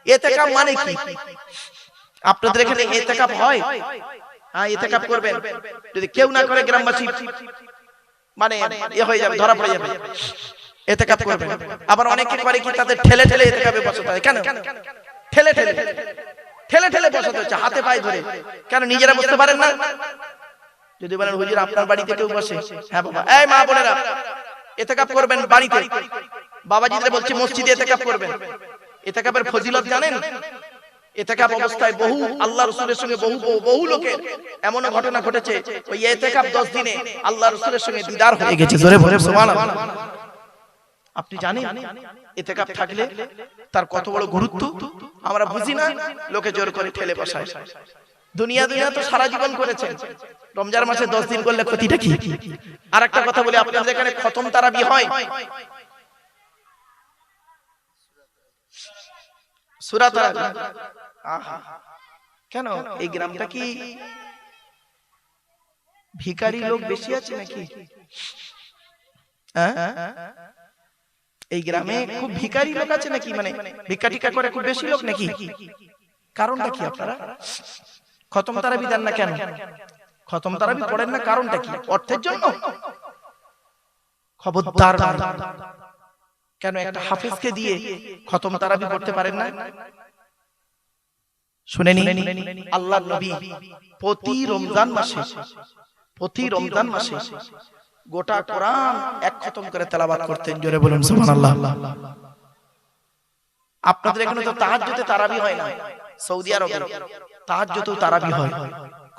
ইতিকাফ মানে কি? আপনাদের এখানে ইতিকাফ হয়? হ্যাঁ, ইতিকাফ করবেন। যদি কেউ না করে গ্রামবাসী মানে হয়ে যাবে, ধরা পড়ে যাবে। ইতিকাফ করবেন। আবার অনেকে করে কি, তাদের ঠেলে ঠেলে ইতিকাফে বসাতে হয়। কেন ঠেলে ঠেলে ঠেলে ঠেলে বসাতে হচ্ছে, হাতে পায়ে ধরে? কেন নিজেরা বসতে পারেন না? যদি বলেন হুজুর আপনার বাড়িতে কেউ বসে, হ্যাঁ বাবা, এই মা বোনেরা ইতিকাফ করবেন বাড়িতে। বাবাজিদের বলছি মসজিদে ইতিকাফ করবেন। ইতিকাফের ফজিলত জানেন? ইতিকাফ অবস্থায় বহু আল্লাহ রাসূলের সঙ্গে বহু লোকের এমন ঘটনা ঘটেছে, ওই ইতিকাফ 10 দিনে আল্লাহ রাসূলের সঙ্গে দিদার হয়ে গেছে। জোরে বলে সুবহানাল্লাহ। আপনি জানেন ইতিকাফ থাকলে তার কত বড় গুরুত্ব? আমরা বুঝি না, লোকে জোর করে ঠেলে বসায়। দুনিয়া তো সারা জীবন করেছেন, রমজান মাসে 10 দিন করলে ক্ষতিটা কি? আরেকটা কথা বলি, আপনাদের এখানে খতম তারাবি হয়? সূরা তারাবি। আহা, কেন এই গ্রামটা কি ভিখারি লোক বেশি আছে নাকি? এই গ্রামে খুব ভিখারি লোক আছে নাকি? মানে ভিক্ষা টিকা করে খুব বেশি লোক নাকি? কারণটা কি? আপনারা খতম তারাবি দেন না কেন? খতম তারাবি পড়েন না, কারণটা কি? অর্থের জন্য? খবরদার। কেন একটা হাফেজকে দিয়ে খতম তারাবি পড়তে পারেন না? শুনেনি, আল্লাহর নবী প্রতি রমজান মাসে গোটা কোরআন এক খতম করে তেলাওয়াত করতেন। জোরে বলুন সুবহানাল্লাহ। আপনাদের এখানে তো তাহাজ্জুদে তারাবি হয় না, সৌদি আরবে তাহাজ্জুদেও তারাবি হয়,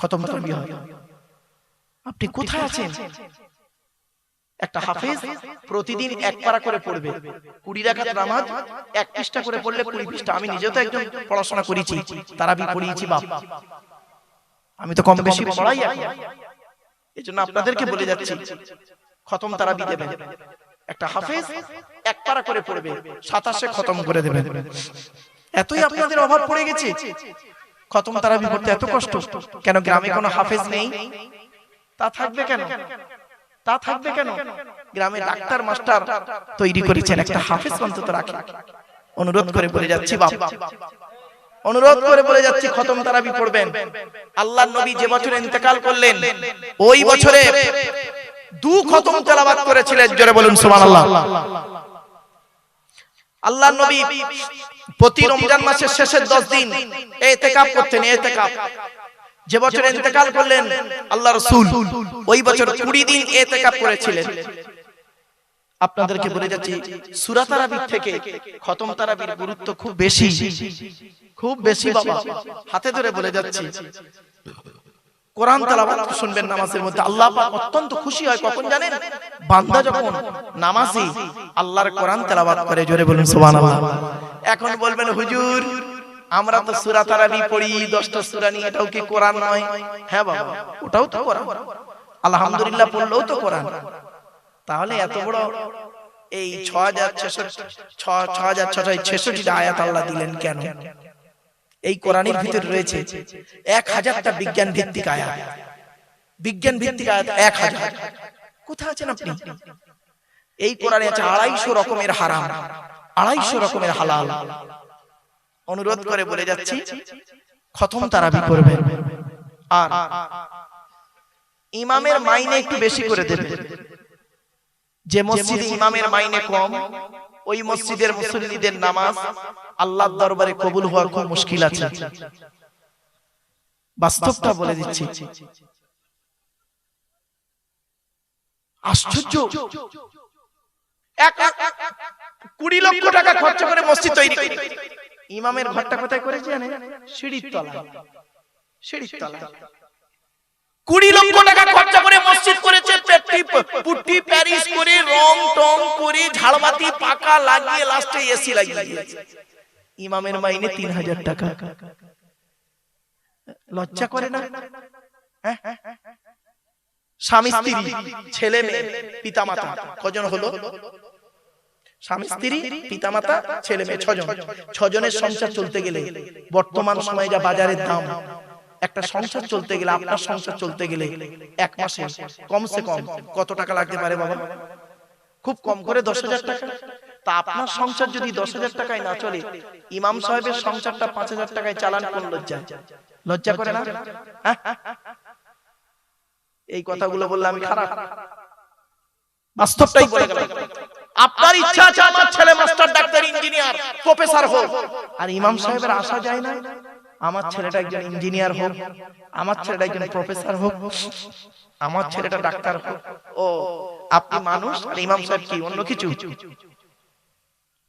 খতম তারাবি হয়। আপনি কোথায় আছেন? একটা হাফেজ প্রতিদিন এক পারা করে পড়বে, 20 রাকাত নামাজ এক পৃষ্ঠা করে পড়লে 20 পৃষ্ঠা। আমি নিজেও তো একদম পড়াশোনা করেছি, তারাবি পড়িয়েছি বাপ, আমি তো কম বেশি পড়াই। এজন্য আপনাদেরকে বলে যাচ্ছি, খতম তারাবি দেবেন। একটা হাফেজ এক পারা করে পড়বে, 27 খতম করে দেবেন। এতই আপনাদের অভাব পড়ে গেছে, খতম তারাবি পড়তে এত কষ্ট কেন? গ্রামে কোনো হাফেজ নেই? তা থাকবে কেন? গ্রামে ডাক্তার মাস্টার তৈরি করেছেন, একটা হাফেজ অন্তত রাখেন। অনুরোধ করে বলে যাচ্ছি বাপ, অনুরোধ করে বলে যাচ্ছি, খতম তারাবি পড়বেন। আল্লাহর নবী যে বছরে ইন্তেকাল করলেন, ওই বছরে 2 খতম তেলাওয়াত করেছিলেন। জোরে বলুন সুবহানাল্লাহ। আল্লাহর নবী প্রতি রমজান মাসের শেষের 10 দিন ইতিকাফ করতেন। ইতিকাফ যে বছর ইন্তেকাল করলেন আল্লাহর রাসূল, ওই বছর 20 দিন ইতিকাফ করেছিলেন। আপনাদেরকে বলে যাচ্ছি, সূরা তারাবি থেকে খতম তারাবির গুরুত্ব খুব বেশি, খুব বেশি বাবা। হাতে ধরে বলে যাচ্ছি, কোরআন তেলাওয়াত শুনবেন নামাজের মধ্যে, আল্লাহ পাক অত্যন্ত খুশি হয়। কখন জানেন? বান্দা যখন নামাজে আল্লাহর কোরআন তেলাওয়াত করে। জোরে বলুন সুবহানাল্লাহ। এখন বলবেন হুজুর আমরা তো সূরা তারাবি পড়ি 10টা সূরা নিয়ে, এটাও কি কোরআন নয়? হ্যাঁ বাবা, ওটাও তো কোরআন। আলহামদুলিল্লাহ পড়লেও তো কোরআন। তাহলে এত বড় এই 6666টা আয়াত আল্লাহ দিলেন কেন? এই কোরআনের ভিতরে রয়েছে 1000টা বিজ্ঞান ভিত্তিক আয়াত। বিজ্ঞান ভিত্তিক আয়াত 1000। কোথায় আছেন আপনি? এই কোরআনে আছে 250 রকমের হারাম, 250 রকমের হালাল। অনুরোধ করে বলে যাচ্ছি, খতম তারাবি করবেন। আর ইমামের মাইনে একটু বেশি করে দেবেন। যে মসজিদে ইমামের মাইনে কম, ওই মসজিদের মুসল্লিদের নামাজ আল্লাহর দরবারে কবুল হওয়া খুব মুশকিল আছে। বাস্তবটা বলে দিচ্ছি। আশ্চর্য, 20 লক্ষ টাকা খরচ করে মসজিদ তৈরি করে, ইমামের ঘরটা কোথায় করেছে জানেন? সিঁড়ির তলায়। 20 লক্ষ টাকা খরচ করে মসজিদ করেছে, পুট্টি প্যারিস করে, রং টং করে, ঝাড়বাতি পাকা লাগিয়ে, লাস্টে এসি লাগিয়ে দিয়েছে। ইমামের মাইনে 3000 টাকা। লজ্জা করে না? স্বামী স্ত্রী, ছেলে মেয়ে, পিতামাতা কজন হলো? স্বামী স্ত্রী, পিতামাতা, ছেলে মেয়ে 6 জন। 6 জনের সংসার চলতে গেলে বর্তমান সময়ে যা বাজারের দাম, একটা সংসার চলতে গেলে, আপনার সংসার চলতে গেলে এক মাসে কমসে কম কত টাকা লাগতে পারে বাবা? খুব কম করে 10,000 টাকা। তা আপনার সংসার যদি 10,000 টাকায় না চলে, ইমাম সাহেবের সংসারটা 5,000 টাকায় চালান কোন লজ্জায়? লজ্জা করে না? এই কথাগুলো বললে আমি খারাপ? বাস্তবটাই বলে গেলাম। আপনার ইচ্ছা আছে আমার ছেলে মাস্টার, ডাক্তার, ইঞ্জিনিয়ার, প্রফেসর হোক, আর ইমাম সাহেবের আশা যায় না আমার ছেলেটা একজন ইঞ্জিনিয়ার হোক, আমার ছেলেটা একজন প্রফেসর হোক, আমার ছেলেটা ডাক্তার হোক। ও আপনি মানুষ আর ইমাম সাহেব কি অন্য কিছু?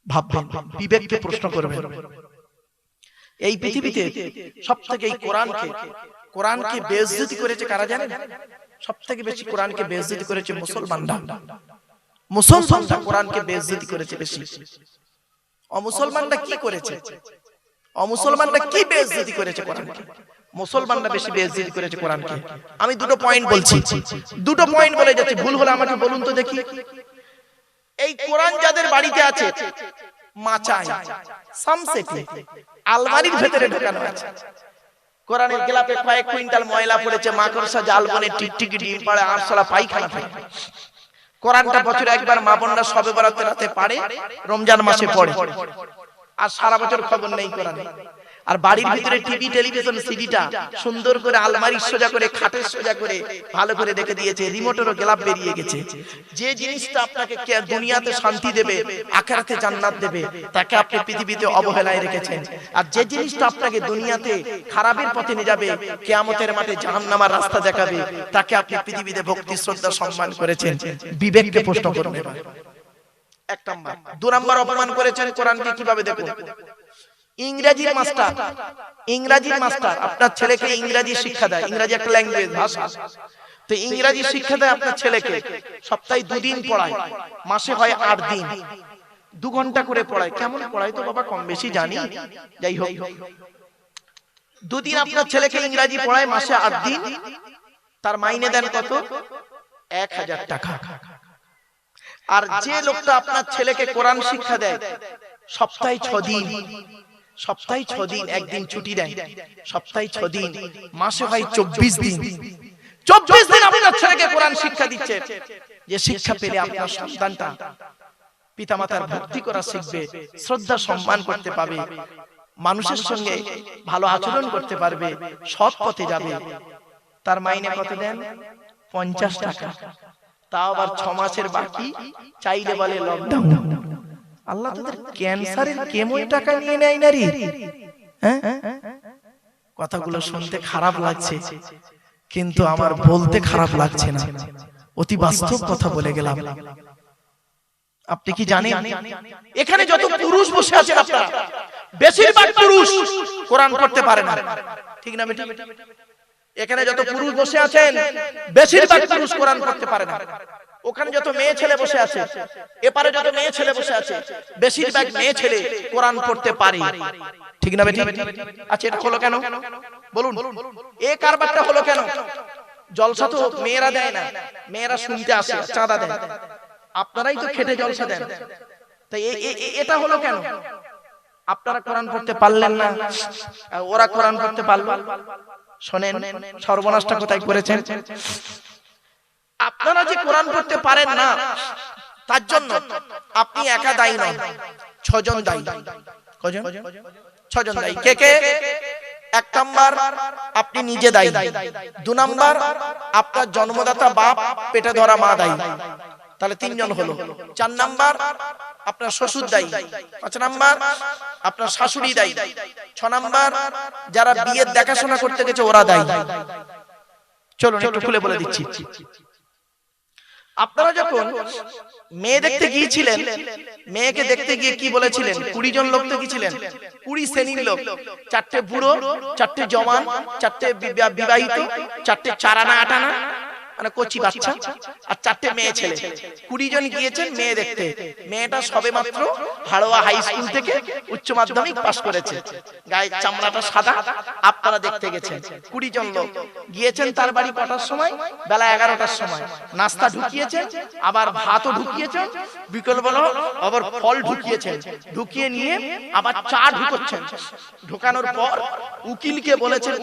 ভাববেন, বিবেককে প্রশ্ন করবেন। এই পৃথিবীতে সবথেকে এই কোরআনকে বেইজ্জতি করেছে কারা জানেন? সবথেকে বেশি কোরআনকে বেইজ্জতি করেছে মুসলমানরা। মুসলমানরা কোরআনকে বেইজ্জতি করেছে বেশি। অমুসলমানরা কি করেছে? অমুসলমানরা কি বেইজ্জতি করেছে কোরআনকে? মুসলমানরা বেশি বেইজ্জতি করেছে কোরআনকে। আমি দুটো পয়েন্ট বলছি, দুটো পয়েন্ট বলে যাচ্ছি, ভুল হলে আমাকে বলুন তো দেখি। এই কোরআন যাদের বাড়িতে আছে, মাচায়, সামসেটে, আলমারির ভেতরে ঢোকানো আছে। কোরআনের গেলাপে কয়েক কুইন্টাল ময়লা পড়েছে, মাকড়সা জাল বনে টিকটিকি ডিম পাড়ে, আরশোলা পায়খানা পায়। কোরআনটা বছরে একবার মা বোনরা শবে বরাতে রাতে পারে, রমজান মাসে পড়ে, আর সারা বছর খবর নেই কোরআনে। আর বাড়ির ভিতরে টিভি, টেলিভিশন, সিডিটা সুন্দর করে আলমারি সোজা করে, খাটের সোজা করে ভালো করে রেখে দিয়েছে, রিমোটেরও গ্লাব বেরিয়ে গেছে। যে জিনিসটা আপনাকে দুনিয়াতে শান্তি দেবে, আখিরাতে জান্নাত দেবে, তাকে আপনি পৃথিবীতে অবহেলায় রেখেছেন। আর যে জিনিসটা আপনাকে দুনিয়াতে খারাপের পথে নিয়ে যাবে, কিয়ামতের মাঠে জাহান্নামের রাস্তা দেখাবে, তাকে আপনি পৃথিবীতে ভক্তি, শ্রদ্ধা, সম্মান করেছেন। বিবেককে প্রশ্ন করুন এবার। এক নাম্বার। দুই নাম্বার, অপমান করেছেন কোরআনকে কিভাবে দেখুন। ইংরেজির মাস্টার আপনার ছেলেকে ইংরেজি শিক্ষা দেয়, ইংরেজি একটা ল্যাঙ্গুয়েজ, ভাষা। তো ইংরেজি শিক্ষা দেয় আপনার ছেলেকে, সপ্তাহে 2 দিন পড়ায়, মাসে হয় 8 দিন, 2 ঘন্টা করে পড়ায়। কেমন পড়ায় তো বাবা কম বেশি জানি, যাই হোক 2 দিন আপনার ছেলেকে ইংরেজি পড়ায়, মাসে 8 দিন, তার মাইনে দেন কত? 1000 টাকা। আর যে লোকটা আপনার ছেলেকে কোরআন শিক্ষা দেয়, সপ্তাহে 6 দিন, সপ্তাহে 6 দিন, একদিন ছুটি দেয়, সপ্তাহে 6 দিন, মাসে হয় 24 দিন। 24 দিন আপনার ছেলেকে কোরআন শিক্ষা দিচ্ছে। যে শিক্ষা পেলে আপনার সন্তানটা পিতামাতার ভক্তি করা শিখবে, শ্রদ্ধা সম্মান করতে পাবে, মানুষের সঙ্গে ভালো আচরণ করতে পারবে, সৎ পথে যাবে। তার মাইনে কত দেন? 50 টাকা। তাও আবার 6 মাসের বাকি, চাইলে বলে লকডাউন। আল্লাহ তাদের ক্যান্সারের কেমো টাকা নিয়ে নেয় না রে? হ্যাঁ, কথাগুলো শুনতে খারাপ লাগছে, কিন্তু আমার বলতে খারাপ লাগছে না, অতি বাস্তব কথা বলে গেলাম। আপনি কি জানেন এখানে যত পুরুষ বসে আছেন, আপনারা বেশিরভাগ পুরুষ কোরআন পড়তে পারে না, ঠিক না বেটি? এখানে যত পুরুষ বসে আছেন, বেশিরভাগ পুরুষ কোরআন পড়তে পারে না। ওখানে যত মেয়ে ছেলে বসে আছে, এপারে যত মেয়ে ছেলে বসে আছে, বেশিরভাগ মেয়ে ছেলে কোরআন পড়তে পারে, ঠিক না বেটি? আচ্ছা, এটা হলো কেন বলুন? এই কারবারটা হলো কেন? জলসা তো মেয়েরা দেয় না, মেয়েরা শুনতে আসে, চাঁদা দেয়, আপনারাই তো খেটে জলসা দেন। তাই এটা হলো কেন? আপনারা কোরআন পড়তে পারলেন না, ওরা কোরআন পড়তে পারল। শোনেন, সর্বনাশটা কোথায় করেছেন? আপনারা যে কোরআন পড়তে পারেন না, তার জন্য আপনি একা দায়ী নন, 6 জন দায়ী। কজন? 6 জন দায়ী। কে কে? 1 নাম্বার, আপনি নিজে দায়ী। 2 নাম্বার, আপনার জন্মদাতা বাপ, পেটে ধরা মা দায়ী, তাহলে 3 জন হলো। 4 নাম্বার, আপনার শ্বশুর দায়ী। 5 নাম্বার, আপনার শাশুড়ি দায়ী। 6 নাম্বার, যারা বিয়ের দেখাশোনা করতে গেছে ওরা দায়ী। চলুন একটু খুলে বলে দিচ্ছি। আপনারা যখন মেয়ে দেখতে গিয়েছিলেন, মেয়েকে দেখতে গিয়ে কি বলেছিলেন? 20 জন লোক তো গিয়েছিলেন, 20 শ্রেণীর লোক, 4টে বুড়ো, 4টে জওয়ান, 4টে বিবাহিত, 4টে 4 আনা 8 আনা, মানে কচি বাচ্চা, আর 4টে মেয়ে ছেলে। 20 জন গিয়েছেন মেয়ে দেখতে। মেয়েটা সবে মাত্র হাড়োয়া হাই স্কুল থেকে উচ্চ মাধ্যমিক পাশ করেছে, গায়ের চামড়াটা সাদা। আপনারা দেখতে গেছেন, 20 জন লোক গিয়েছেন। তার বাড়ি কটার সময়? বেলা 11টার সময়। নাস্তা ঢুকিয়েছেন, আবার ভাতও ঢুকিয়েছেন, বিকেল বেলা আবার ফল ঢুকিয়েছেন। ঢুকিয়ে নিয়ে আবার চা ঢুকাচ্ছেন। ঢোকানোর পর উকিলকে বলেছেন,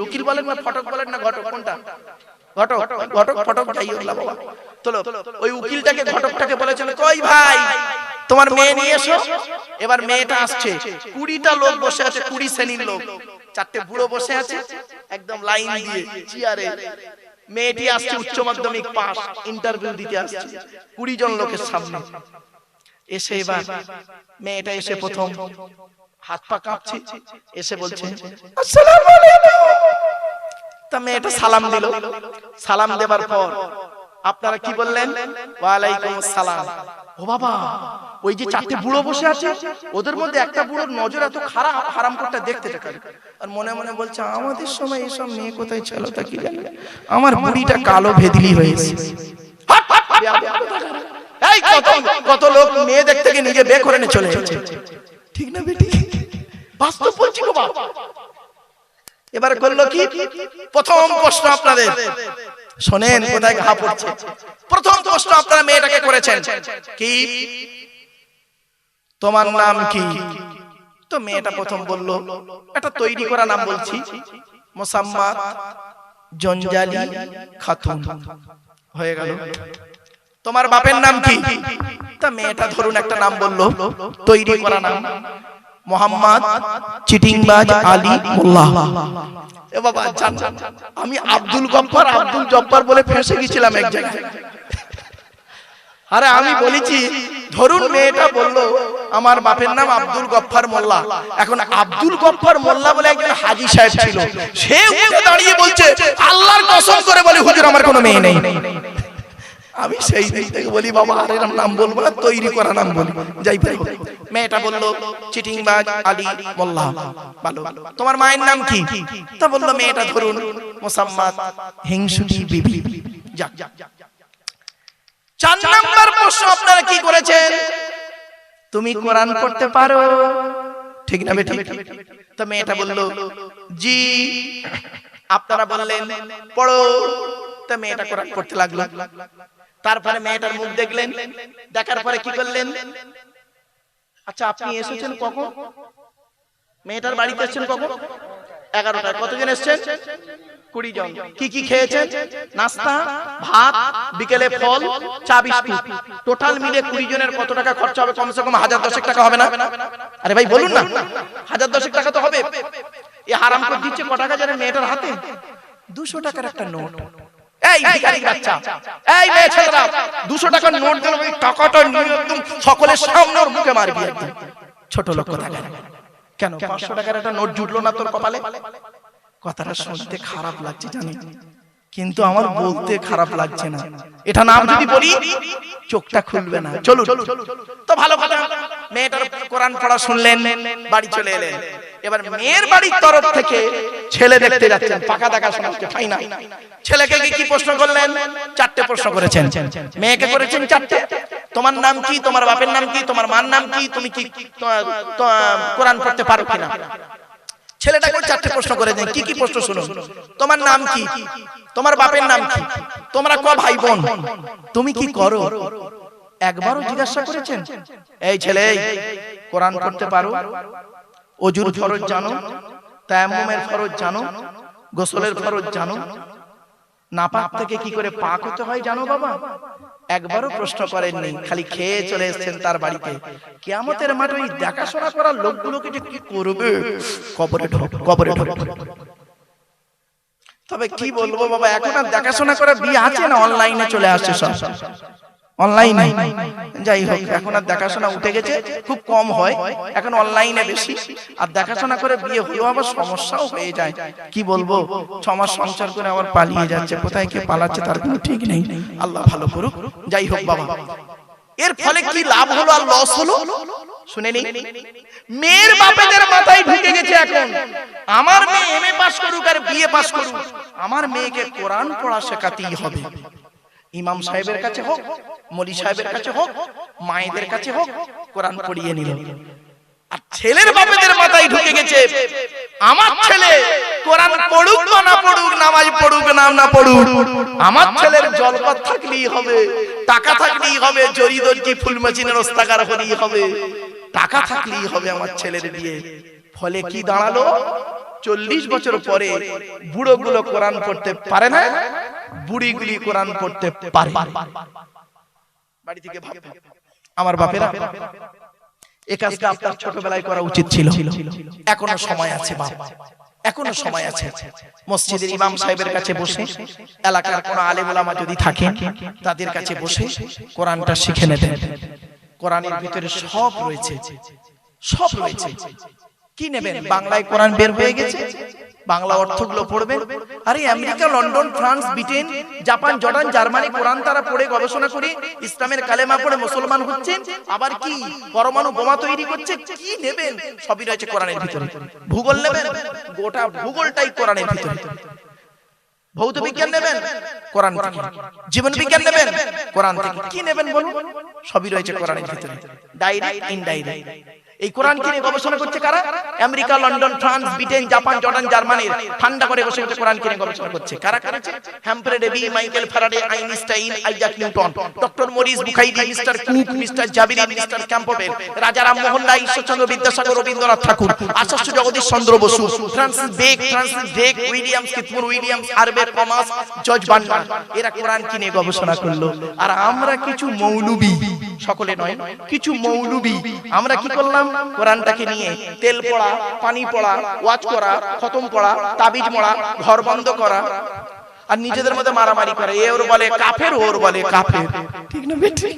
উকিল বলেন না ফটক বলেন না ঘটক, কোনটা? ঘটক, ফটক যাই হোক বাবা। চলো, ওই উকিলটাকে, ঘটকটাকে বলেছেন, কই ভাই তোমার মেয়ে নিয়ে এসো। এবার মেয়েটা আসছে, 20টা লোক বসে আছে, 20 শ্রেণীর লোক, 4টে বুড়ো বসে আছে একদম লাইন দিয়ে চেয়ারে। মেয়েটি আসছে উচ্চ মাধ্যমিক পাস, ইন্টারভিউ দিতে আসছে 20 জন লোকের সামনে এসে। এবার মেয়েটা এসে প্রথম হাত পা কাঁপছে, এসে বলছে আসসালামু আলাইকুম। তা মেয়েটা সালাম দিল। সালাম দেবার পর আপনারা কি বললেন? ওয়া আলাইকুম আসসালাম। ও বাবা, ওই যে 4টে বুড়ো বসে আছে, ওদের মধ্যে একটা বুড়োর নজর এত খারাপ, হারামখোরটা দেখতে থাকে আর মনে মনে বলছে আমাদের সময় এসব মেয়ে কোথায় ছিল তা কি জানি, আমার বুড়িটা কালো ভেদলি হয়েছে। এই কত লোক মেয়ে দেখতে গিয়ে নিজে বে করে নিয়ে চলে যাচ্ছে, ঠিক না বেটি? বাস্তব বলছি গো বাবা। এবার করলো কি? প্রথম প্রশ্ন আপনাদের শোনেন, কোথায় ঘা পড়ছে। প্রথম প্রশ্ন আপনারা মেয়েটাকে করেছেন কি, তোমার নাম কি? তো মেয়েটা প্রথম বলল, একটা তৈরি করা নাম বলছি, মোসাম্মাত জঞ্জালি খাতুন। হয়ে গেল। তোমার বাপের নাম কি? তা মেয়েটা ধরুন একটা নাম বলল, তৈরি করা নাম, মোহাম্মদ চিটিংবাজ আলী মোল্লা। এ বাবা, আমি আব্দুল জব্বার বলে ফেঁসে গেছিলাম এক জায়গায়। আরে আমি বলেছি, ধরুন মেয়েটা বললো আমার বাপের নাম আব্দুল গফফার মোল্লা। এখন আব্দুল গফফার মোল্লা বলে একজন হাজী সাহেব ছিল, সে উঠে দাঁড়িয়ে বলছে আল্লাহর কসম করে বলে হুজুর আমার কোনো মেয়ে নেই। আমি সেই দিক থেকে বলি বাবা আর এরকম নাম বলবো না, তৈরি করা নাম বলি। যাই পাই, মেয়েটা বললো চিটিংবাজ আলী মোল্লা। ভালো, তোমার মায়ের নাম কি? তা বললো মেয়েটা ধরুন মোসাম্মাত হিংসুটি বিবি। যাক, 4 নাম্বার প্রশ্ন আপনারা কি করেছেন? তুমি কোরআন পড়তে পারো, ঠিক না বেটি? তো মেয়েটা বললো জি। আপনারা বললেন পড়ো। তো মেয়েটা কোরআন পড়তে লাগলো। তারপরে মেয়েটার মুখ দেখলেন, দেখার পরে কি করলেন? আচ্ছা আপনি এসেছেন কখন? মেয়েটার বাড়িতে এসেছেন কখন? 11টায়। কতজন এসেছেন? 20 জন। কি কি খেয়েছেন? নাস্তা, ভাত, বিকেলে ফল, চা, বিস্কুট। টোটাল মিলে 20 জনের কত টাকা খরচা হবে? কমসে কম 1010 টাকা হবে না? আরে ভাই বলুন না, 1010 টাকা তো হবে। এই হারাম করে দিচ্ছে ক টাকা জানেন মেয়েটার হাতে? 200 টাকার একটা নোট। এই ভিখারি বাচ্চা, এই মেয়ে ছেলেরা 200 টাকার নোট দিল, ওই টাকাটা নিয়ে একদম সকলের সামনে ওর মুখে মারবি একদম। ছোট লোক কোথাকার। কেন 500 টাকার একটা নোট জুটলো না তোর কপালে? কথাটা শুনতে খারাপ লাগছে জানি, কিন্তু আমার বলতে খারাপ লাগছে না। এটা নাম যদি বলি চোখটা খুলবে না। চলুন তো ভালো কথা। মেয়েটার কোরআন পড়া শুনলেন, বাড়ি চলে এলেন। এবার মেয়ের বাড়ির তরফ থেকে ছেলে দেখতে যাচ্ছেন, পাকা দেখা শোনাচ্ছে ফাইনাল। ছেলেকে কি প্রশ্ন করলেন? 4টে প্রশ্ন করেছেন। মেয়েকে করেছেন 4টে। তোমার নাম কি? তোমার বাপের নাম কি? তোমার মার নাম কি? তুমি কি কোরআন পড়তে পারো কিনা? ছেলেটাকে 4টে প্রশ্ন করে দেন। কি কি প্রশ্ন শুনুন। তোমার নাম কি? তোমার বাপের নাম কি? তোমরা ক ভাই বোন? তুমি কি করো? একবারও জিজ্ঞাসা করেছেন? এই ছেলে কোরআন পড়তে পারো? ওযুর ফরজ জানো? তায়াম্মুমের ফরজ জানো? গোসলের ফরজ জানো? নাপাক থেকে কি করে পাক হতে হয় জানো বাবা? একবারও প্রশ্ন করেননি, খালি খেয়ে চলে এসেছেন তার বাড়িতে। কিয়ামতের মাঠে ওই দেখাশোনা করার লোকগুলোকে যে কি করবে? কবরে ঢোক, কবরে ঢোক। তবে কি বলবো বাবা, এখন আর দেখাশোনা করার বিয়ে আছে না? অনলাইনে চলে আসছে সব, অনলাইনে। যাই হোক, এখন আর দেখাশোনা উঠে গেছে, খুব কম হয়, এখন অনলাইনে বেশি। আর দেখাশোনা করে বিয়ে হলেও আবার সমস্যাও হয়ে যায়। কি বলবো, 6 মাস সংসার করে আবার পালিয়ে যাচ্ছে। কোথায় কে পালাচ্ছে তার কোনো ঠিক নেই, আল্লাহ ভালো করুক। যাই হোক বাবা, এর ফলে কি লাভ হলো আর লস হলো শুনে নিন। মেয়ের বাপেদের মাথায় ঢুকে গেছে এখন, আমার মেয়ে এমএ পাস করুক আর বিএ পাস করুক, আমার মেয়েকে কোরআন পড়া শেখাতেই হবে। ইমাম সাহেবের কাছে হোক, মলি সাহেবের কাছে হোক, মায়েদের কাছে হোক, কোরআন পড়িয়ে নিল। আর ছেলের বাপেদের মাথায় ঢুকে গেছে, আমার ছেলে কোরআন পড়ুক বা না পড়ুক, নামাজ পড়ুক না পড়ুক, আমার ছেলের জলপথ থাকলেই হবে, টাকা থাকলেই হবে, জরি দর্জি ফুল মেশিনের ওস্তাকার হলেই হবে, টাকা থাকলেই হবে আমার ছেলের বিয়ে। ফলে কি দাঁড়ালো? 40 বছর পরে বুড়োগুলো কোরআন পড়তে পারে না, বুড়িগুলি কোরআন পড়তে পারে। বাড়ি থেকে ভাববে আমার বাপেরা, এই কাজটা আপনার ছোটবেলায় করা উচিত ছিল। এখনো সময় আছে বাপ, এখনো সময় আছে। মসজিদের ইমাম সাহেবের কাছে বসে, এলাকার কোন আলেম ওলামা যদি থাকেন তাদের কাছে বসে কোরআনটা শিখে নেবেন। কোরআনের ভিতরে সব রয়েছে, সব রয়েছে। কি নেবেন? বাংলায় কোরআন বের হয়ে গেছে, বাংলা অর্থগুলো পড়বেন। আরে America, London, France, Britain, Japan, Jordan, Germany কোরআন তারা পড়ে গবেষণা করে ইসলামের কালেমা পড়ে মুসলমান হচ্ছেন, আবার কি পরমাণু বোমা তৈরি করছে। কি নেবেন? সবই রয়েছে কোরআনের ভিতরে। ভূগোল নেবেন, গোটা ভূগোলটাই কোরআনের ভিতরে। ভৌত বিজ্ঞান নেবেন, কোরআন থেকে। জীবন বিজ্ঞান নেবেন, কোরআন থেকে। কি নেবেন বলুন? সবই রয়েছে কোরআনের ভিতরে, ডাইরেক্ট ইনডাইরেক্ট। এই কোরআন কি নিয়ে গবেষণা করছে কারা? America, London, France, Britain, Japan, Jordan, জার্মানির ঠান্ডা করে বসে বসে কোরআন কি নিয়ে গবেষণা করছে। কারা করেছে? Humphry Davy, Michael Faraday, Einstein, Isaac Newton, doctor Maurice বুখাইরি, মিস্টার কুক, মিস্টার জাবিরি, mister Campbell, Raja Rammohan Roy, Ishwarchandra Vidyasagar, Rabindranath Tagore, Acharya Jagadish Chandra Bose, Francis Drake, Williams Keith Moore Williams, Herbert Thomas, George Bernard, এরা কোরআন কি নিয়ে গবেষণা করলো। আর আমরা কিছু মৌলবি, সকলে নয়, কিছু মৌলবি আমরা কি করলাম? কোরআনটাকে নিয়ে তেল পড়া, পানি পড়া, ওয়াজ করা, খতম পড়া, তাবিজ মোড়া, ঘর বন্ধ করা, আর নিজেদের মধ্যে মারামারি করে। এ ওর বলে কাফের, ওর বলে কাফের। ঠিক না বেটি?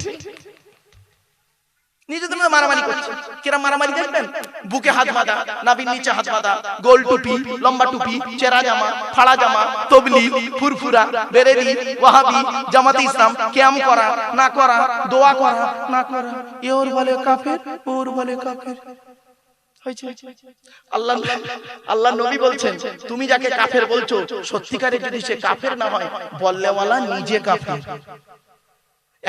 নিজেদের মধ্যে মারামারি করছে। কিরা মারামারি দেখবেন? বুকে হাত বাঁধা, নাভির নিচে হাত বাঁধা, গোল টুপি, লম্বা টুপি, চেরা জামা, ফাড়া জামা, তবলিগ, ফুরফুরা, বেরেলি, ওয়াহাবি, জামাতে ইসলাম, কিয়াম করা না করা, দোয়া করা না করা। এ ওর বলে কাফের, ওর বলে কাফের। আল্লাহ আল্লাহ নবী বলছেন, তুমি যাকে কাফের বলছো সত্যিকারে যদি সে কাফের না হয়, বললেওয়ালা নিজে কাফের।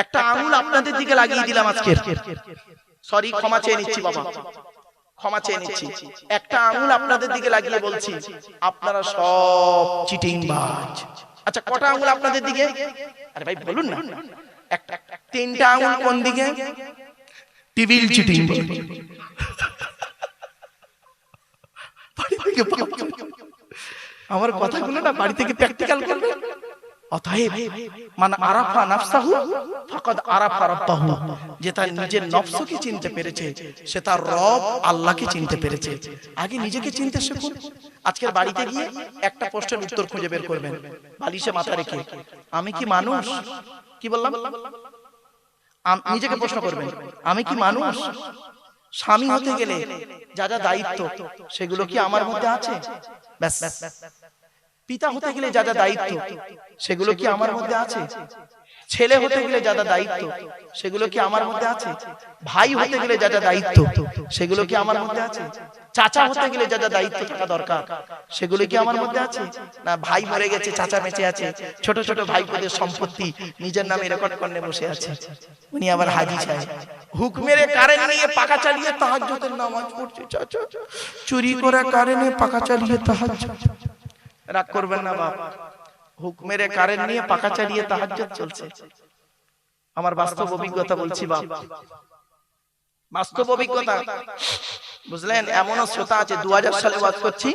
একটা আঙুল আপনাদের দিকে লাগিয়ে দিলাম আজকে, সরি ক্ষমা চেয়ে নিচ্ছি বাবা, ক্ষমা চেয়ে নিচ্ছি। একটা আঙুল আপনাদের দিকে লাগিয়ে বলছি, আপনারা সব চিটিংবাজ। আচ্ছা কটা আঙুল আপনাদের দিকে? আরে ভাই বলুন না। একটা, তিনটা আঙুল কোন দিকে? টিভির চিটিংবাজ। আমার কথাগুলো না বাড়ি থেকে প্র্যাকটিক্যাল করবেন। অতএব মান আরাফা নাফসাহু ফাকাদ আরাফা রাব্বাহু, যে তার নিজের নফসকে চিনতে পেরেছে সে তার রব আল্লাহকে চিনতে পেরেছে। আগে নিজেকে চিনতে শিখুন। আজকের বাড়িতে গিয়ে একটা প্রশ্নের উত্তর খুঁজে বের করবেন, বালিশে মাথা রেখে, আমি কি মানুষ? কি বললাম? নিজেকে প্রশ্ন করবেন, আমি কি মানুষ? স্বামী হতে গেলে যা যা দায়িত্ব সেগুলো কি আমার মধ্যে আছে? ব্যাস। পিতা হতে গেলে যা যা দায়িত্ব সেগুলো কি আমার মধ্যে আছে? ছেলে হতে গেলে যা যা দায়িত্ব সেগুলো কি আমার মধ্যে আছে? ভাই হতে গেলে যা যা দায়িত্ব সেগুলো কি আমার মধ্যে আছে? চাচা হতে গেলে যা যা দায়িত্ব থাকা দরকার সেগুলো কি আমার মধ্যে আছে? না ভাই মরে গেছে, চাচা বেঁচে আছে, ছোট ছোট ভাইপোদের সম্পত্তি নিজের নামে রেকর্ড করে বসে আছে। উনি আবার হাজি সাহেব, হুকমের কারেন্ট নিয়ে পাকা চালিয়ে তাহাজ্জুদের নামাজ পড়ছে। চাচা চুরি করা কারেন্টে পাকা চালিয়ে তাহাজ্জুদ। রাগ করবেন না বাপ, হুকমের কারেন্ট নিয়ে পাকা চালিয়ে তাহাজ্জুদ চলছে। আমার বাস্তব অভিজ্ঞতা বলছি বাপ, বাস্তব অভিজ্ঞতা, বুঝলেন? এমনও শ্রোতা আছে, 2000 সালে ওয়াজ করছি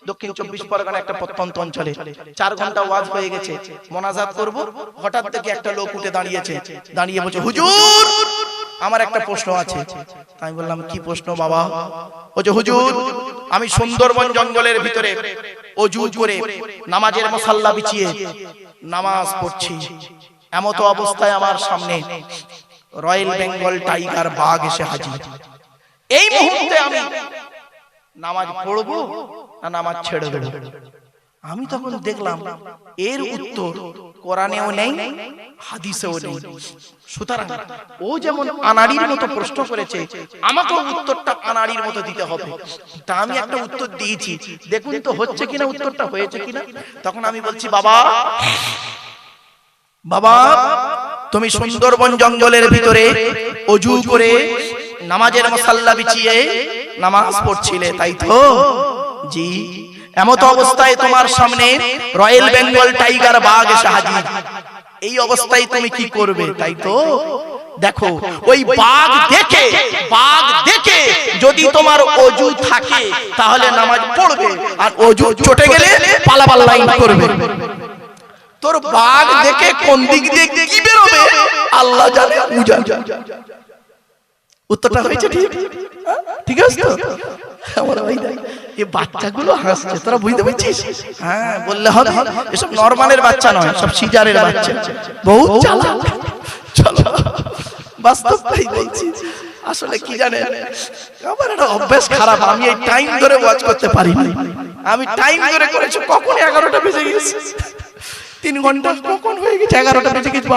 দক্ষিণ 24 পরগনা একটা প্রত্যন্ত অঞ্চলে, 4 ঘন্টা ওয়াজ হয়ে গেছে, মোনাজাত করব, হঠাৎ থেকে একটা লোক উঠে দাঁড়িয়েছে, দাঁড়িয়ে বলছে, হুজুর আমার একটা প্রশ্ন আছে। আমি বললাম কি প্রশ্ন বাবা? বলছে হুজুর আমি সুন্দরবন জঙ্গলের ভিতরে ওযু করে নামাজের মুসাল্লা বিছিয়ে নামাজ পড়ছি, এমত অবস্থায় আমার সামনে রয়্যাল বেঙ্গল টাইগার বাঘ এসে হাজির। এই মুহূর্তে আমি নামাজ পড়বো না নামাজ ছেড়ে দেব? আমি তখন দেখলাম এর উত্তর কোরআনেও নেই, হাদিসেও নেই। সুতরাং ও যেমন আনাড়ির মতো প্রশ্ন করেছে, আমাকেও উত্তরটা আনাড়ির মতো দিতে হবে। তা আমি একটা উত্তর দিয়েছি, দেখুন তো হচ্ছে কিনা, উত্তরটা হয়েছে কিনা। তখন আমি বলছি, বাবা বাবা তুমি সুন্দরবন জঙ্গলের ভিতরে ওযু করে নামাজের মুসাল্লা বিছিয়ে নামাজ পড়ছিলে, তাই তো? জি। এমত অবস্থায় তোমার সামনে রয়্যাল বেঙ্গল টাইগার বাঘ এসে হাজির, এই অবস্থায় তুমি কি করবে, তাই তো? দেখো ওই বাঘ দেখে যদি তোমার ওযু থাকে তাহলে নামাজ পড়বে, আর ওযু চটে গেলে পালাবার লাইন করবে। তোর বাঘ দেখে কোন দিক দিয়ে কি বেরোবে আল্লাহ জানে, উত্তরটা হয়েছে ঠিক? ঠিক আছে তো? আমার ভাই দেখ, এই বাচ্চাগুলো হাসছে, তোরা বুঝতে পারছিস? হ্যাঁ, বললে হবে, এসব নরমালের বাচ্চা নয়, সব সিজারের বাচ্চা, বহুত চালাক। চলো, বাস্তবটাই বলছি। আসলে কি জানেন, আমার একটা অভ্যাস খারাপ, আমি এই টাইম ধরে ওয়াচ করতে পারি না। আমি টাইম ধরে করেছি, কখন 11টা বেজে গেছে, 3 ঘন্টা কখন হয়ে গেছে, 11টা বেজে গেছে।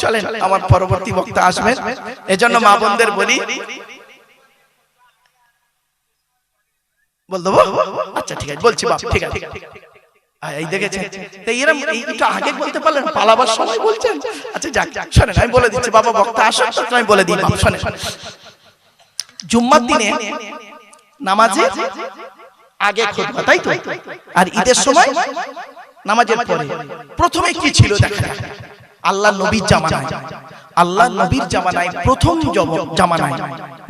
চলেন, আমার পরবর্তী বক্তা আসবেন, এজন্য মা বোনদের বলি, বল দেবো? আচ্ছা ঠিক আছে, বলছি বাপ, ঠিক আছে। এই দেখেছেন, এরকম এইটা আগে বলতে পারলেন, পালাবার সময় বলছেন। আচ্ছা যাক, শোনেন, আমি বলে দিচ্ছি, বাবা বক্তা আসুন, আমি বলে দিই। বাপ শোনেন, জুম্মার দিনে নামাজে আগে খুতবা, তাই তো? আর ঈদের সময় নামাজের পরে। প্রথমে কি ছিল দেখা যাক। আল্লাহ নবীর জামানায়, আল্লাহ নবীর জামানায়, প্রথম জামানায়,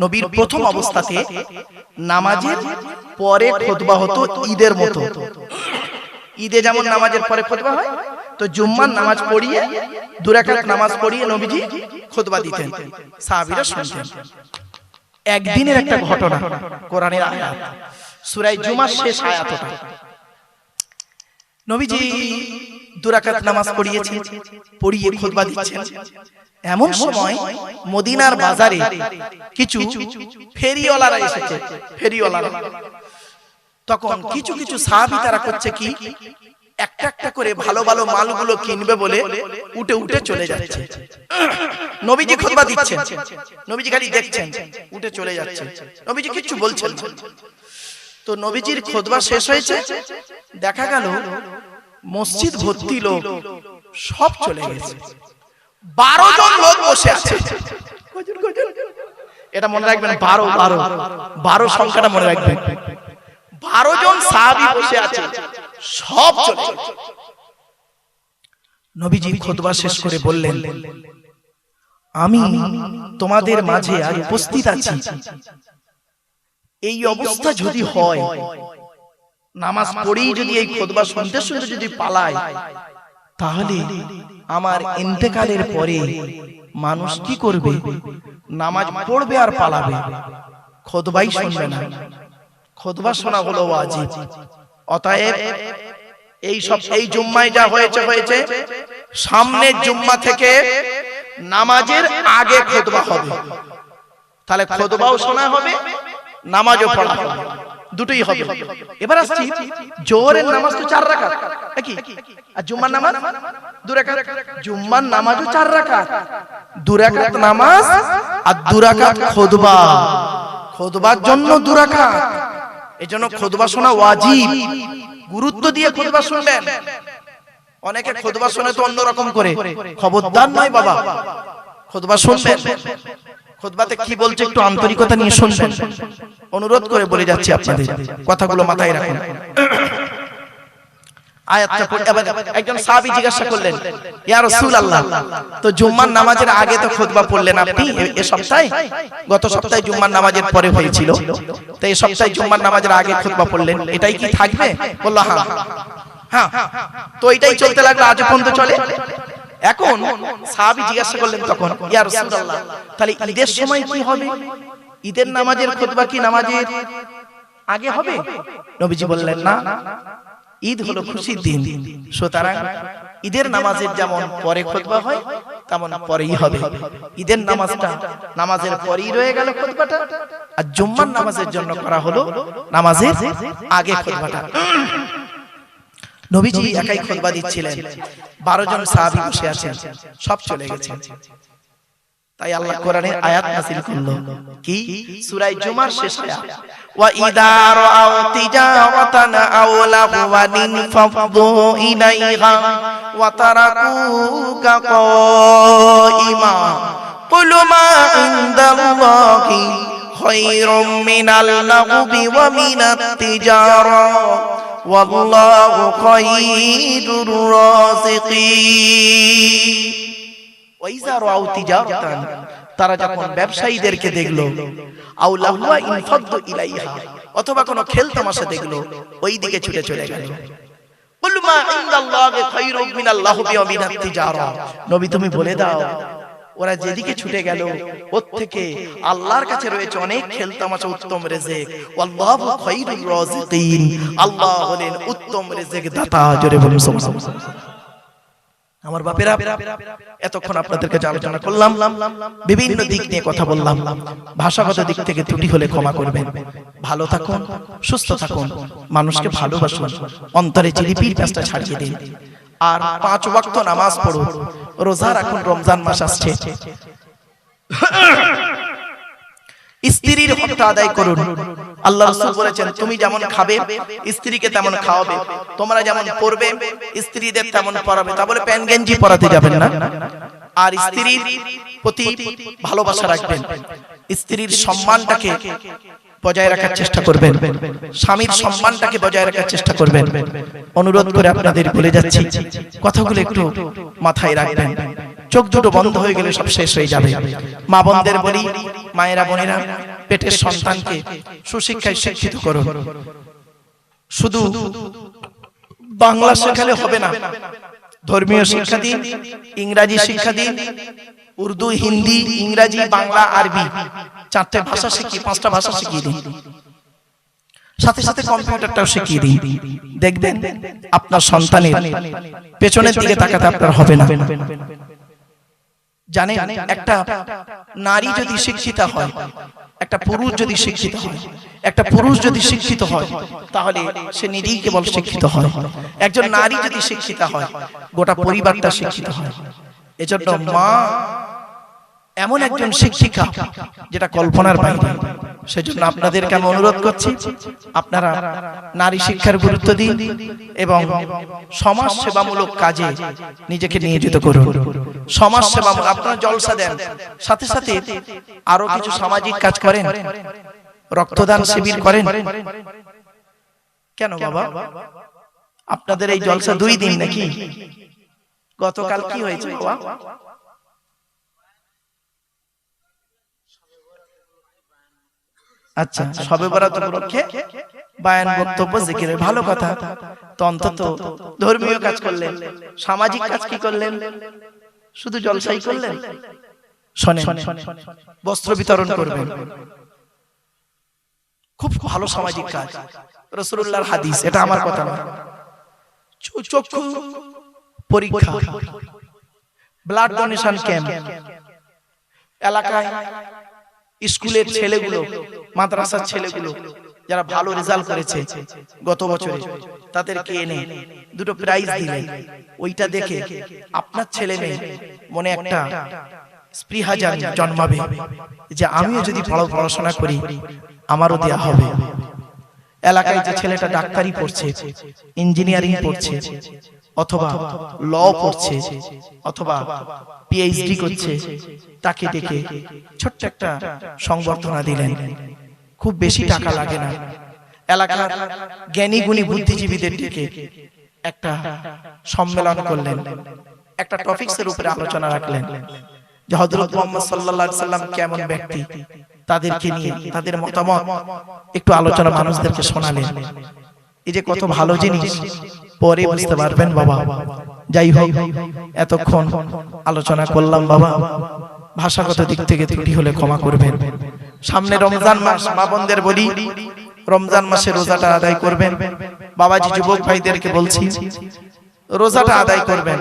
নবীর প্রথম অবস্থাতে নামাজের পরে খুতবা হতো ঈদের মতো। ঈদে যেমন নামাজের পরে খুতবা হয়, তো জুম্মার নামাজ পড়িয়ে 2 রাকাত নামাজ পড়িয়ে নবীজি খুতবা দিতেন, সাহাবীরা শুনতেন। একদিনের একটা ঘটনা, কোরআনের আয়াত, সূরা জুমার শেষ আয়াতটা। নবীজি 2 রাকাত নামাজ পড়িয়েছেন, পড়িয়ে খুতবা দিচ্ছেন। এমন সময় মদিনার বাজারে কিছু ফেরিওয়ালারা এসেছে, ফেরিওয়ালারা। তখন কিছু কিছু সাহাবী তারা করছে কি, একটা একটা করে ভালো ভালো মালগুলো কিনবে বলে উঠে উঠে চলে যাচ্ছে। নবীজি খুতবা দিচ্ছেন, নবীজি খালি দেখছেন, উঠে চলে যাচ্ছে, নবীজি কিছু বলছেন। তো নবীজির খুতবা শেষ হয়েছে, দেখা গেল মসজিদ ভর্তি লোক, সব চলে গেছে। 12 জন লোক বসে আছে। এটা মনে রাখবেন, 12 সংখ্যাটা মনে রাখবেন। 12 জন সাহাবী বসে আছে, সব চলে গেছে। নবীজি খুতবা শেষ করে বললেন, আমি তোমাদের মাঝে আর উপস্থিত আছি, এই অবস্থা যদি হয়, নামাজ পড়েই যদি এই খুতবা শুনতে শুনতে যদি পালায়, তাহলে আমার ইন্তেকালের পরে মানুষ কি করবে? নামাজ পড়বে আর পালাবে, খুতবাই শুনবে না। খুতবা শোনা হলো ওয়াজিব। অতএব এই জুম্মায় যা হয়েছে হয়েছে, সামনের জুম্মা থেকে নামাজের আগে খুতবা হবে। তাহলে খুতবাও শোনা হবে, নামাজও পড়া হবে, দুটোই হবে। এবার আসছি, জোহরের নামাজ তো 4 রাকাত নাকি, আর জুম্মার নামাজ 2 রাকাত। জুম্মার নামাজও 4 রাকাত, 2 রাকাত নামাজ আর 2 রাকাত খুতবা। খুতবার জন্য 2 রাকাত, এজন্য খুতবা শোনা ওয়াজিব। গুরুত্ব দিয়ে খুতবা শুনবেন। অনেকে খুতবা শুনে তো অন্যরকম করে, খবরদার নয় বাবা, খুতবা শুনবেন। খুতবাতে কি বলছে একটু আন্তরিকতা নিয়ে শুনবেন, অনুরোধ করে বলে যাচ্ছি, আপনাদের কথাগুলো মাথায় রাখুন। আয়াতটা পড়ে আবার একজন সাহাবী জিজ্ঞাসা করলেন, ইয়া রাসূলুল্লাহ, তো জুম্মার নামাজের আগে তো খুতবা পড়লেন আপনি এই সপ্তাহে, গত সপ্তাহে জুম্মার নামাজের পরে হয়েছিল, তো এই সপ্তাহে জুম্মার নামাজের আগে খুতবা পড়লেন, এটাই কি থাকবে? বলল হ্যাঁ। হ্যাঁ, তো এটাই চলতে লাগলো, আজ পর্যন্ত চলে। এখন সাহাবী জিজ্ঞাসা করলেন তখন, ইয়া রাসূলুল্লাহ, তাহলে ঈদের সময় কি হবে? ঈদের নামাজের খুতবা কি নামাজের আগে হবে? নবীজি বললেন না, ঈদ হলো খুশির দিন, সুতরাং ঈদের নামাজের যেমন পরে খুতবা হয় তেমন পরেই হবে। ঈদের নামাজটা নামাজের পরেই রয়ে গেল খুতবাটা, আর জুম্মার নামাজের জন্য করা হলো নামাজের আগে খুতবাটা। নবীজি একাই খুতবা দিচ্ছিলেন, 12 জন সাহাবী বসে আছেন, সব চলে গেছে। তাই আল্লাহ কোরআনে আয়াত নাযিল করলো, কি সূরা জুমার শেষ আয়াত, ওয়া ইযা রাআউ তিজারাতান আও লাহওয়ান ফাফদু ইলাইহা ওয়া তারাকুকা কাইমা কুল মা ইনদাল্লাহি খায়রুম মিনাল লাহবি ওয়া মিনাত তিজারা ওয়াল্লাহু খায়রুর রাযিকিন। ওয়াইজা রাউ তিজারাতান, তারা যখন ব্যবসায়ীদেরকে দেখলো, আও লাহওয়া ইনফাদু ইলাইহা, অথবা কোনো খেল তামাশা দেখলো, ওই দিকে ছুটে চলে গেল। কুল মা ইনদাল্লাহি খায়রুম মিনাল লাহবি ওয়া মিনাত তিজারা, নবী তুমি বলে দাও, ওরা যেদিকে ছুটে গেল ওর থেকে আল্লাহর কাছে রয়েছে অনেক খেলতামাশা উত্তম রিজিক। আল্লাহু খায়রুর রাযিকিন, আল্লাহ হলেন উত্তম রিজিক দাতা। জোরে বলুন সুবহানাল্লাহ। আমার বাপেরা, এতক্ষণ আপনাদের কাছে আলোচনা করলাম, বিভিন্ন দিক নিয়ে কথা বললাম। ভাষাগত দিক থেকে ত্রুটি হলে ক্ষমা করবেন। ভালো থাকুন, সুস্থ থাকুন, মানুষকে ভালোবাসুন, অন্তরে জিলিপির প্যাঁচটা ছাড়িয়ে দিন। আর 5 ওয়াক্ত নামাজ পড়ুন, রোজা রাখুন, রমজান মাস আসছে। স্ত্রীর হকটা আদায় করুন। আল্লাহ রাসূল বলেছেন, তুমি যেমন খাবে স্ত্রীকে তেমন খাওয়াবে, তোমরা যেমন পড়বে স্ত্রীদের তেমন পড়াবে। তা বলে প্যান গেঞ্জি পরাতে যাবেন না। আর স্ত্রীর প্রতি ভালোবাসা রাখবেন, স্ত্রীর সম্মানটাকে বজায় রাখার চেষ্টা করবেন, স্বামীর সম্মানটাকে বজায় রাখার চেষ্টা করবেন। অনুরোধ করে আপনাদের বলে যাচ্ছি, কথাগুলো একটু মাথায় রাখবেন। চোখ দুটো বন্ধ হয়ে গেলে সব শেষ হয়ে যাবে। মা বোনদের বলি, মায়েরা বোনেরা, পেটের সন্তানকে সুশিক্ষায় শিক্ষিত করুন। শুধু বাংলা শেখালে হবে না, ধর্মীয় শিক্ষা দিন, ইংরাজি শিক্ষা দিন, উর্দু, হিন্দি, ইংরাজি, বাংলা, আরবি, 4টে ভাষা শিখিয়ে 5টা ভাষা শিখিয়ে দিন। সাথে সাথে কম্পিউটারটাও শিখিয়ে দিন। দেখবেন আপনার সন্তানের পেছনের দিকে তাকাতে আপনার হবে না। জানেন, একটা নারী যদি শিক্ষিত হয়, একটা পুরুষ যদি শিক্ষিত হয়, একটা পুরুষ যদি শিক্ষিত হয়, তাহলে সে নিজেই কেবল শিক্ষিত হয়। একজন নারী যদি শিক্ষিত হয়, গোটা পরিবারটা শিক্ষিত হয়। এজন্য মা এমন একজন শিক্ষিকা যেটা কল্পনার বাইরে। সেজন্য আপনাদেরকে আমি অনুরোধ করছি, আপনারা নারী শিক্ষার গুরুত্ব দিন এবং সমাজ সেবামূলক কাজে নিজেকে নিয়োজিত করুন। সমাজ সেবা, আপনারা জলসা দেন, সাথে সাথে আরো কিছু সামাজিক কাজ করেন, রক্তদান শিবির করেন। কেন বাবা, আপনাদের এই জলসা 2 দিন নাকি? গতকাল কি হয়েছে বাবা? আচ্ছা, শবে বরাত উপলক্ষে বায়ান, বক্তব্য, জিকির, ভালো কথা। তো অন্তত ধর্মীয় কাজ করলেন, সামাজিক কাজ কি করলেন? শুধু জলসাই করলেন? শোনেন, বস্ত্র বিতরণ করবেন, খুব ভালো সামাজিক কাজ, রাসূলুল্লাহর হাদিস, এটা আমার কথা না। চক্ষু পরীক্ষা, ব্লাড ডোনেশন ক্যাম্প, এলাকায় স্কুলের ছেলেগুলো, মাদ্রাসার ছেলেগুলো যারা ভালো রেজাল্ট করেছে গত বছরে, তাদেরকে এনে 2টো প্রাইজ দিলেন। ওইটা দেখে আপনার ছেলে মেয়ে মনে একটা স্পৃহা জন্মাবে যে আমিও যদি পড়াশোনা করি আমারও দেয়া হবে। এলাকায় যে ছেলেটা ডাক্তারি পড়ছে, ইঞ্জিনিয়ারিং পড়ছে, অথবা ল পড়ছে, অথবা পিএইচডি করছে, তাকে ডেকে ছোট্ট একটা সংবর্ধনা দিলেন। খুব বেশি টাকা লাগে না। এলাকার জ্ঞানী গুণী বুদ্ধিজীবীদের ডেকে একটা সম্মেলন করলেন, একটা টপিকসের উপরে আলোচনা রাখলেন যে হযরত মুহাম্মদ সাল্লাল্লাহু আলাইহি সাল্লাম কেমন ব্যক্তি, তাদেরকে নিয়ে তাদের মতামত একটু আলোচনা মানুষদেরকে শোনালেন। এই যে কত ভালো জিনিস, পরে বুঝতে পারবেন বাবা। যাই হোক, এতক্ষণ আলোচনা করলাম বাবা, ভাষাগত দিক থেকে ত্রুটি হলে ক্ষমা করবেন। সামনে রমজান মাস, মা বোনদের বলি, রমজান মাসে রোজাটা আদায় করবেন। বাবাজি যুবক ভাইদেরকে বলছি, রোজাটা আদায় করবেন।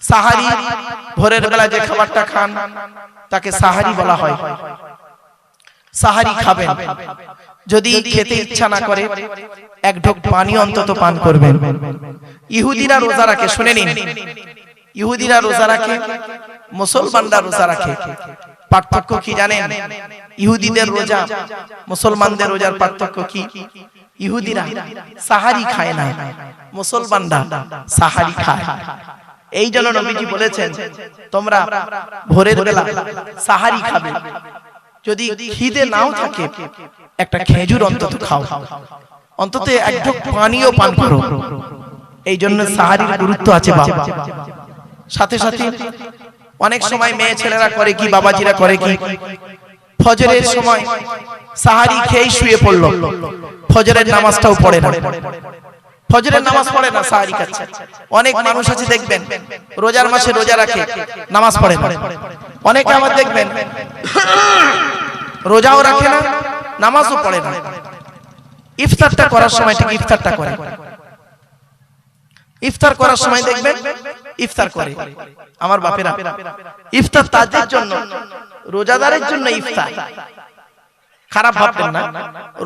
সাহারি, ভোরের বেলা যে খাবারটা খান তাকে সাহারি বলা হয়। সাহারি খাবেন, যদি খেতে ইচ্ছা না করে 1 ঢোক পানি অন্তত পান করবেন। ইহুদিরা রোজা রাখে, শুনে নিন, ইহুদিরা রোজা রাখে, মুসলমানরা রোজা রাখে। পার্থক্য কি জানেন? ইহুদিদের রোজা, মুসলমানদের রোজার পার্থক্য কি? ইহুদিরা সাহারি খায় না, মুসলমানরা সাহারি খায়। এই জন্য নবীজি বলেছেন, তোমরা ভোরের বেলা সাহারি খাবে, যদি খিদে নাও থাকে একটা খেজুর অন্তত খাও, অন্তত 1 ঢোক পানিও পান করো। এই জন্য সাহারির গুরুত্ব আছে বাবা। সাথে সাথে অনেক সময় মেয়ে ছেলেরা করে কি, বাবাজিরা করে কি, ফজরের সময় সাহারি খেয়ে শুয়ে পড়লো, ফজরের নামাজটাও পড়ে না। ফজরের নামাজ পড়ে না, সাহারি খাচ্ছে। অনেক মানুষ আছে দেখবেন রোজার মাসে রোজা রাখে, নামাজ পড়ে না। অনেকে আবার দেখবেন রোজাও রাখে না, নামাজও পড়ে না। ইফতারটা করার সময় ঠিক ইফতারটা করে, ইফতার করার সময় দেখবেন ইফতার করে। আমার বাপেরা, ইফতার তাদের জন্য, রোজাদারের জন্য ইফতার। খারাপ ভাববেন না,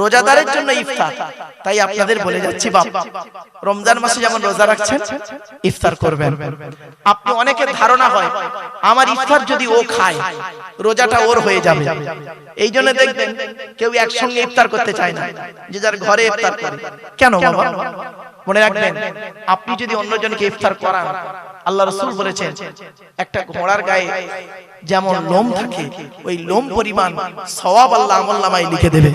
রোজাদারের জন্য ইফতার। তাই আপনাদের বলে যাচ্ছি বাপ, রমজান মাসে যেমন রোজা রাখছেন ইফতার করবেন। আপনি অনেকের ধারণা হয় আমার ইফতার যদি ও খায় রোজাটা ওর হয়ে যাবে, এই জন্য দেখবেন কেউ একসঙ্গে ইফতার করতে চায় না, যে যার ঘরে ইফতার করে। কেন বাবা? মনে রাখবেন, আপনি যদি অন্যজনকে ইফতার করান, আল্লাহ রাসূল বলেছেন একটা ঘোড়ার গায়ে যেমন লোম থাকে ওই লোম পরিমাণ সওয়াব আল্লাহ আমলনামায় লিখে দেবে।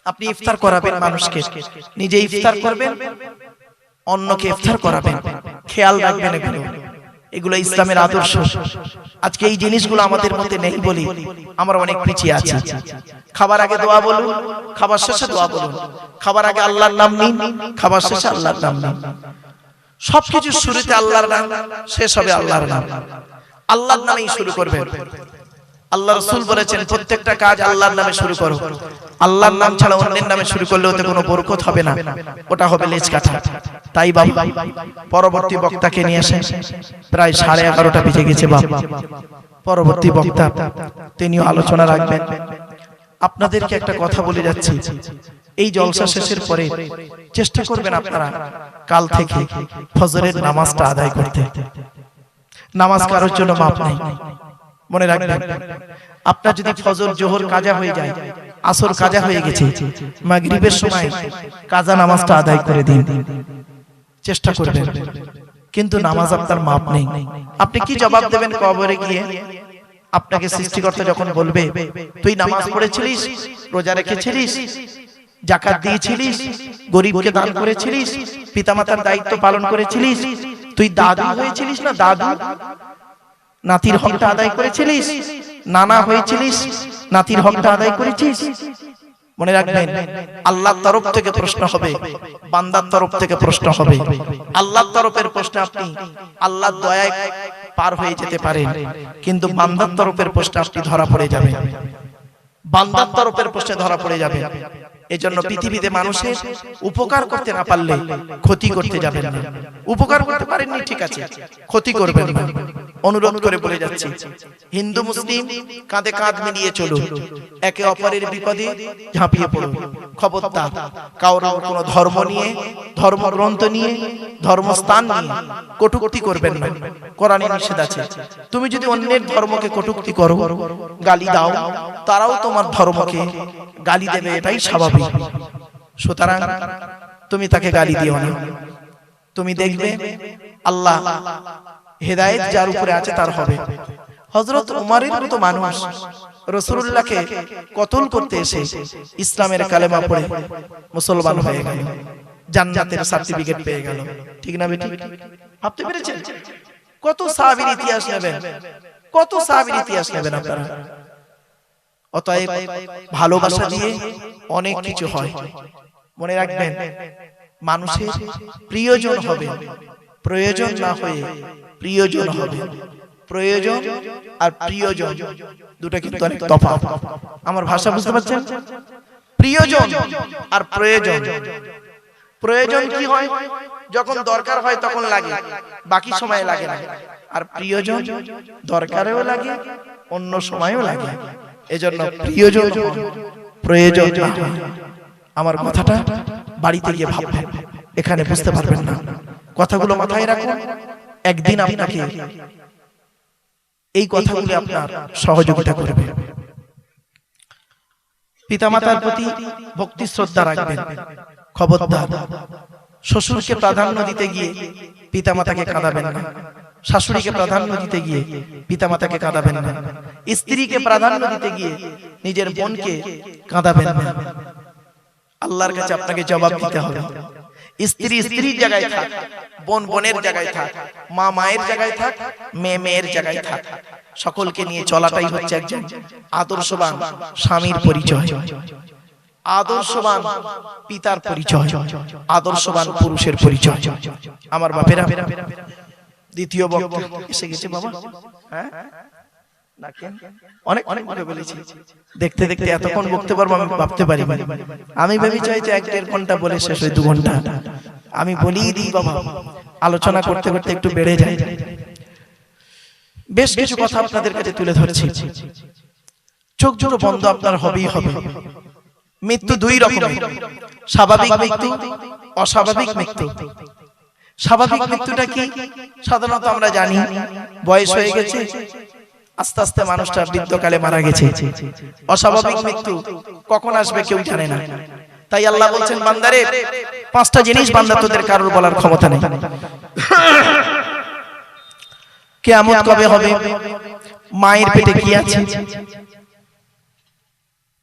আপনি ইফতার করাবেন মানুষকে, নিজে ইফতার করবেন, অন্যকে ইফতার করাবেন। খেয়াল রাখবেন এগুলো, এগুলো ইসলামের আদর্শ। আজকে এই জিনিসগুলো আমাদের মধ্যে নেই বলি আমরা অনেক পিছিয়ে আছি। খাবার আগে দোয়া বলুন, খাবার শেষে দোয়া বলুন। খাবার আগে আল্লাহর নাম নিন, খাবার শেষে আল্লাহর নাম নিন। সবকিছু শুরুতে আল্লাহর নাম, শেষ হবে আল্লাহর নাম। আল্লাহর নামেই শুরু করবেন। আল্লাহ রাসূল বলেছেন প্রত্যেকটা কাজ আল্লাহর নামে শুরু করো। আল্লাহর নাম ছাড়া অন্যের নামে শুরু করলে ওতে কোনো বরকত হবে না, ওটা হবে লেজ কাটা। তাই বাবা, পরবর্তী বক্তাকে নিয়ে আসেন। প্রায় 11:30 বেজে গেছে বাবা। পরবর্তী বক্তা তিনিও আলোচনা রাখবেন। আপনাদেরকে একটা কথা বলে যাচ্ছি, এই জলসা শেষের পরে চেষ্টা করবেন আপনারা কাল থেকে ফজরের নামাজটা আদায় করতে। নামাজ কারোর জন্য মাপ নাই, মনে রাখবেন। আপনার যদি ফজর জোহর কাজা হয়ে যায়, আসর কাজা হয়ে গেছে, মাগরিবের সময় কাজা নামাজটা আদায় করে দিন, চেষ্টা করবেন। কিন্তু নামাজ আপনার মাপ নেই। আপনি কি জবাব দেবেন কবরে গিয়ে? আপনাকে সৃষ্টিকর্তা যখন বলবে তুই নামাজ পড়েছিলিস, রোজা রেখেছিলিস, যাকাত দিয়েছিলিস, গরিবকে দান করেছিলিস, পিতামাতার দায়িত্ব পালন করেছিলিস, তুই দাদু হয়েছিলিস না, দাদু নাতির হকটা আদায় করেছিলিস, নানা হয়েছিলিস, নাতির হকটা আদায় করেছিস? মনে রাখবেন, আল্লাহর তরফ থেকে প্রশ্ন হবে, বান্দার তরফ থেকে প্রশ্ন হবে। আল্লাহর তরফের প্রশ্নে আপনি আল্লাহর দয়ায় পার হয়ে যেতে পারেন, কিন্তু বান্দার তরফের প্রশ্নে আপনি ধরা পড়ে যাবেন, বান্দার তরফের প্রশ্নে ধরা পড়ে যাবেন। এজন্য পৃথিবীতে মানুষের উপকার করতে না পারলে ক্ষতি করতে যাবেন না। উপকার করতে পারেননি ঠিক আছে, ক্ষতি করবেন না। অনুরোধ করে বলে যাচ্ছি, হিন্দু মুসলিম কাঁধে কাঁধ মিলিয়ে চলুন, একে অপরের বিপদে ঝাঁপিয়ে পড়ুন। খবরদার কারোর কোনো ধর্ম নিয়ে, ধর্মগ্রন্থ নিয়ে, ধর্মস্থান নিয়ে কটূক্তি করবেন না। কোরআনে নিষেধ আছে। তুমি যদি অন্যের ধর্মকে কটূক্তি করো, গালি দাও, তারাও তোমার ধর্মকে গালি দেবে, এটাই স্বাভাবিক। সুতরাং তুমি তাকে গালি দিও না। তুমি দেখবে আল্লাহ হেদায়েত যার উপরে আছে তার হবে। হযরত উমরের মতো মানুষ রাসূলুল্লাহকে কতল করতে এসে ইসলামের কালেমা পড়ে মুসলমান হয়ে গেল, জান্নাতের সার্টিফিকেট পেয়ে গেল। ঠিক না বেটি? ভাবতে পেরেছেন? কত সাহাবীর ইতিহাস নেবেন, কত সাহাবীর ইতিহাস নেবেন আপনারা। অতএব ভালোবাসা দিয়ে অনেক কিছু হয়। মনে রাখবেন, মানুষের প্রিয়জন হবে, প্রয়োজন না হয়ে প্রিয়জন হবে। প্রয়োজন আর প্রিয়জন দুটো কিন্তু অনেক তফাৎ। আমার ভাষা বুঝতে পারছেন? প্রিয়জন আর প্রয়োজন। প্রয়োজন কি হয়? যখন দরকার হয় তখন লাগে, বাকি সময় লাগে না। আর প্রিয়জন দরকারেও লাগে, অন্য সময়ও লাগে। এজন্য প্রিয়জন প্রয়োজন না। আমার কথাটা বাড়িতে গিয়ে ভাববেন, এখানে বুঝতে পারবেন না। কথাগুলো মাথায় রাখুন, একদিন আপনাকে এই কথাগুলো আপনার সহযোগিতা করবে। পিতামাতার প্রতি ভক্তি শ্রদ্ধা রাখবেন। খবরদার শ্বশুরকে প্রাধান্য দিতে গিয়ে পিতামাতাকে কাঁদাবেন না, শাশুড়িকে প্রাধান্য দিতে গিয়ে পিতামাতাকে কাঁদাবেন না, স্ত্রীকে প্রাধান্য দিতে গিয়ে নিজের বোনকে কাঁদাবেন না। আল্লাহর কাছে আপনাকে জবাব দিতে হবে। স্ত্রী স্ত্রীর জায়গায় থাক, বোন বোনের জায়গায় থাক, মা মায়ের জায়গায় থাক, মেয়ে মেয়ের জায়গায় থাক। সকলকে নিয়ে চলাটাই হচ্ছে একজন আদর্শবান স্বামীর পরিচয়। আদর্শবান পিতার পরিচয়, আদর্শবান পুরুষের পরিচয়। আমার বাপেরা, দ্বিতীয় বক্তা এসে গেছে বাবা। হ্যাঁ, অনেক অনেক ভাবে বলেছি, দেখতে দেখতে এতক্ষণ বলতে পারবো আমি ভাবতে পারি। আমি ভেবে চাই যে 1-1.5 ঘন্টা বলে শেষ হয় 2 ঘন্টা। আমি বলি দিই বাবা, আলোচনা করতে করতে একটু বেড়ে যায়। বেশ কিছু কথা আপনাদের কাছে তুলে ধরেছি। চোখ দুটো বন্ধ আপনার হবেই হবে। মৃত্যু 2 রকমের, স্বাভাবিক মৃত্যু, অস্বাভাবিক মৃত্যু। স্বাভাবিক মৃত্যুটা কি? সাধারণত আমরা জানি বয়স হয়ে গেছে, আস্তে আস্তে মানুষটা বৃদ্ধকালে মারা গেছে। অস্বাভাবিক মৃত্যু কখন আসবে কেউ জানে না। তাই আল্লাহ বলছেন, বান্দারে 5টা জিনিস বান্দা তোদের কারোর বলার ক্ষমতা নেই। কিয়ামত কবে হবে, মায়ের পেটে কি আছে,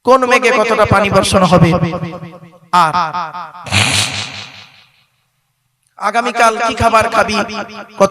কোন মেঘে কতটা পানি বর্ষণ হবে, আর আগামীকাল কি খাবার খাবি, কত